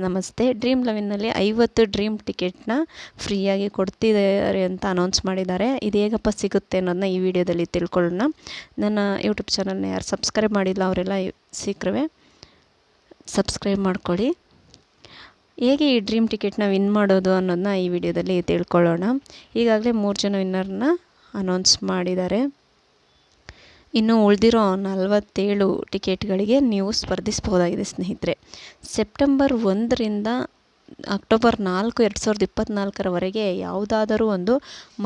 ನಮಸ್ತೆ. Dream ಲೆವೆನ್ನಲ್ಲಿ 50 dream ಟಿಕೆಟ್ನ ಫ್ರೀಯಾಗಿ ಕೊಡ್ತಿದ್ದಾರೆ ಅಂತ ಅನೌನ್ಸ್ ಮಾಡಿದ್ದಾರೆ. ಇದು ಹೇಗಪ್ಪ ಸಿಗುತ್ತೆ ಅನ್ನೋದನ್ನ ಈ ವಿಡಿಯೋದಲ್ಲಿ ತಿಳ್ಕೊಳ್ಳೋಣ. ನನ್ನ ಯೂಟ್ಯೂಬ್ ಚಾನಲ್ನ ಯಾರು ಸಬ್ಸ್ಕ್ರೈಬ್ ಮಾಡಿಲ್ಲ ಅವರೆಲ್ಲ ಶೀಘ್ರವೇ ಸಬ್ಸ್ಕ್ರೈಬ್ ಮಾಡ್ಕೊಳ್ಳಿ. ಹೇಗೆ ಈ ಡ್ರೀಮ್ ಟಿಕೆಟ್ನ ವಿನ್ ಮಾಡೋದು ಅನ್ನೋದನ್ನ ಈ ವಿಡಿಯೋದಲ್ಲಿ ತಿಳ್ಕೊಳ್ಳೋಣ. ಈಗಾಗಲೇ 3 ಜನ ವಿನ್ನರ್ನ ಅನೌನ್ಸ್ ಮಾಡಿದ್ದಾರೆ. ಇನ್ನು ಉಳಿದಿರೋ 47 ಟಿಕೆಟ್ಗಳಿಗೆ ನೀವು ಸ್ಪರ್ಧಿಸಬಹುದಾಗಿದೆ ಸ್ನೇಹಿತರೆ. ಸೆಪ್ಟೆಂಬರ್ 1ರಿಂದ ಅಕ್ಟೋಬರ್ 4, 2024 ಯಾವುದಾದರೂ ಒಂದು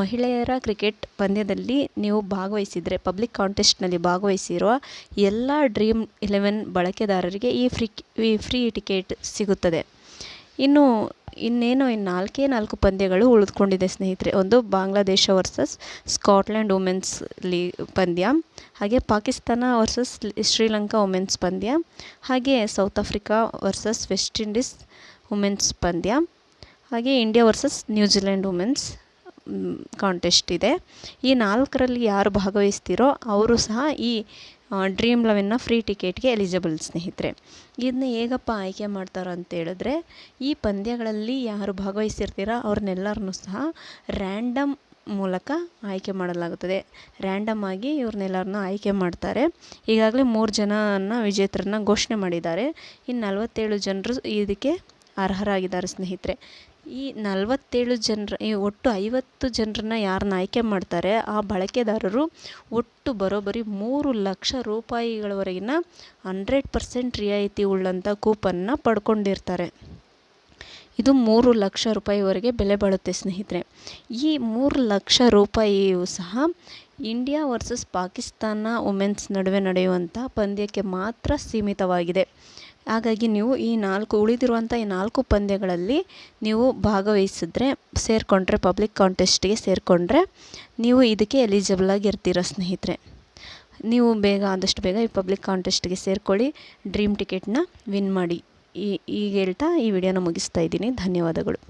ಮಹಿಳೆಯರ ಕ್ರಿಕೆಟ್ ಪಂದ್ಯದಲ್ಲಿ ನೀವು ಭಾಗವಹಿಸಿದರೆ, ಪಬ್ಲಿಕ್ ಕಾಂಟೆಸ್ಟ್ನಲ್ಲಿ ಭಾಗವಹಿಸಿರುವ ಎಲ್ಲ ಡ್ರೀಮ್ 11 ಬಳಕೆದಾರರಿಗೆ ಈ ಫ್ರೀ ಟಿಕೆಟ್ ಸಿಗುತ್ತದೆ. ಇನ್ನೇನು 4 ಪಂದ್ಯಗಳು ಉಳಿದುಕೊಂಡಿದೆ ಸ್ನೇಹಿತರೆ. ಒಂದು ಬಾಂಗ್ಲಾದೇಶ ವರ್ಸಸ್ ಸ್ಕಾಟ್ಲೆಂಡ್ ವುಮೆನ್ಸ್ ಪಂದ್ಯ, ಹಾಗೆ ಪಾಕಿಸ್ತಾನ ವರ್ಸಸ್ ಶ್ರೀಲಂಕಾ ವುಮೆನ್ಸ್ ಪಂದ್ಯ, ಹಾಗೆ south Africa versus West Indies women's ಪಂದ್ಯ, ಹಾಗೆ India versus New Zealand women's contest ಇದೆ. ಈ 4ರಲ್ಲಿ ಯಾರು ಭಾಗವಹಿಸ್ತೀರೋ ಅವರು ಸಹ ಈ ಡ್ರೀಮ್ 11ನ ಫ್ರೀ ಟಿಕೆಟ್ಗೆ ಎಲಿಜಿಬಲ್ ಸ್ನೇಹಿತರೆ. ಇದನ್ನ ಹೇಗಪ್ಪ ಆಯ್ಕೆ ಮಾಡ್ತಾರೆ ಅಂತ ಹೇಳಿದ್ರೆ, ಈ ಪಂದ್ಯಗಳಲ್ಲಿ ಯಾರು ಭಾಗವಹಿಸಿರ್ತೀರ ಅವ್ರನ್ನೆಲ್ಲರನ್ನೂ ಸಹ ರ್ಯಾಂಡಮ್ ಮೂಲಕ ಆಯ್ಕೆ ಮಾಡಲಾಗುತ್ತದೆ. ರ್ಯಾಂಡಮ್ ಆಗಿ ಇವ್ರನ್ನೆಲ್ಲರನ್ನೂ ಆಯ್ಕೆ ಮಾಡ್ತಾರೆ. ಈಗಾಗಲೇ 3 ಜನನ ವಿಜೇತರನ್ನ ಘೋಷಣೆ ಮಾಡಿದ್ದಾರೆ. ಇನ್ನು 47 ಜನರು ಇದಕ್ಕೆ ಅರ್ಹರಾಗಿದ್ದಾರೆ ಸ್ನೇಹಿತರೆ. ಈ 47 ಜನರ ಒಟ್ಟು 50 ಜನರನ್ನ ಯಾರನ್ನ ಆಯ್ಕೆ ಮಾಡ್ತಾರೆ ಆ ಬಳಕೆದಾರರು ಒಟ್ಟು ಬರೋಬ್ಬರಿ 3 ಲಕ್ಷ ರೂಪಾಯಿಗಳವರೆಗಿನ 100% ರಿಯಾಯಿತಿ ಉಳ್ಳಂಥ ಕೂಪನ್ನ ಪಡ್ಕೊಂಡಿರ್ತಾರೆ. ಇದು 3 ಲಕ್ಷ ರೂಪಾಯಿವರೆಗೆ ಬೆಲೆ ಬಾಳುತ್ತೆ ಸ್ನೇಹಿತರೆ. ಈ 3 ಲಕ್ಷ ರೂಪಾಯಿಯು ಸಹ ಇಂಡಿಯಾ ವರ್ಸಸ್ ಪಾಕಿಸ್ತಾನ ವುಮೆನ್ಸ್ ನಡುವೆ ನಡೆಯುವಂಥ ಪಂದ್ಯಕ್ಕೆ ಮಾತ್ರ ಸೀಮಿತವಾಗಿದೆ. ಹಾಗಾಗಿ ನೀವು ಉಳಿದಿರುವಂಥ ಈ 4 ಪಂದ್ಯಗಳಲ್ಲಿ ನೀವು ಸೇರಿಕೊಂಡ್ರೆ, ಪಬ್ಲಿಕ್ ಕಾಂಟೆಸ್ಟ್ಗೆ ಸೇರಿಕೊಂಡ್ರೆ ನೀವು ಇದಕ್ಕೆ ಎಲಿಜಿಬಲ್ ಆಗಿರ್ತೀರ ಸ್ನೇಹಿತರೆ. ನೀವು ಆದಷ್ಟು ಬೇಗ ಈ ಪಬ್ಲಿಕ್ ಕಾಂಟೆಸ್ಟ್ಗೆ ಸೇರಿಕೊಳ್ಳಿ, ಡ್ರೀಮ್ ಟಿಕೆಟ್ನ ವಿನ್ ಮಾಡಿ. ಈಗ ಹೇಳ್ತಾ ಈ ವಿಡಿಯೋನ ಮುಗಿಸ್ತಾ ಇದ್ದೀನಿ. ಧನ್ಯವಾದಗಳು.